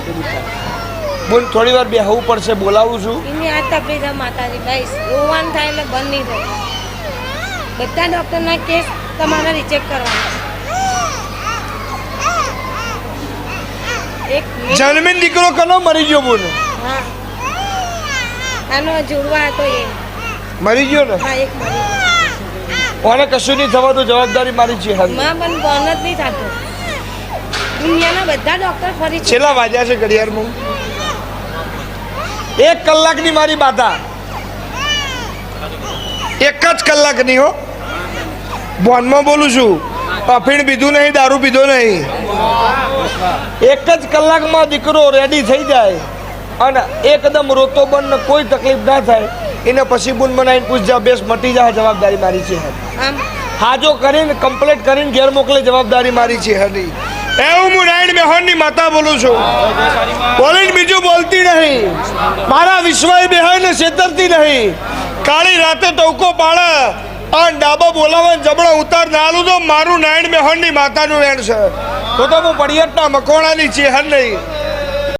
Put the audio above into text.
પેલું થાય. બોલ થોડી વાર બેહવું પડશે, બોલાવું છું. એની આ તકલીફ છે માતાજી ભાઈ, રોવાનું થાય એટલે બંધ નહીં થાય. બધા ડૉક્ટરના કેસ તમારે રિજેક્ટ કરવાના. એક જન્મીન દીકરો કનો મરી ગયો? બોલ. હા, આનો જોડવા હતો એ મરી ગયો ને? હા, એક મરી કોને કશું નહીં થવાતું, જવાબદારી મારી છે. હાલ માં પણ બોન જ નહીં થતો. દુનિયાના બધા ડૉક્ટર ફરી છે. છેલ્લા વાગ્યા છે ઘડિયાળમાં? 1 કલાકની મારી બાધા, 1 જ કલાકની હો. બોનમાં બોલું છું, અફીણ પીધું નહીં, દારૂ પીધો નહીં. 1 જ કલાકમાં દીકરો રેડી થઈ જાય અને એકદમ રોતો બંધ, કોઈ તકલીફ ના થાય. એને પછી બુન બનાવીને પૂછજા, બેસ મટી જાય, જવાબદારી મારી છે. આમ હાજો કરીને કમ્પ્લીટ કરીને ઘેર મોકલે, જવાબદારી મારી છે. હની એવું હું નારાયણ બેહોનની માતા બોલું છું. બોલીને બીજું બોલતી નહીં. મારા વિશ્વાય બેહોને છેતરતી નહીં. કાળી રાતે ટોકો પાડે અને ડાબા બોલાવે, જબડો ઉતાર નાલું તો મારું નારાયણ બેહોનની માતાનું વેણ છે. તો હું પડિયટના મકોણાની ચેહર નહીં.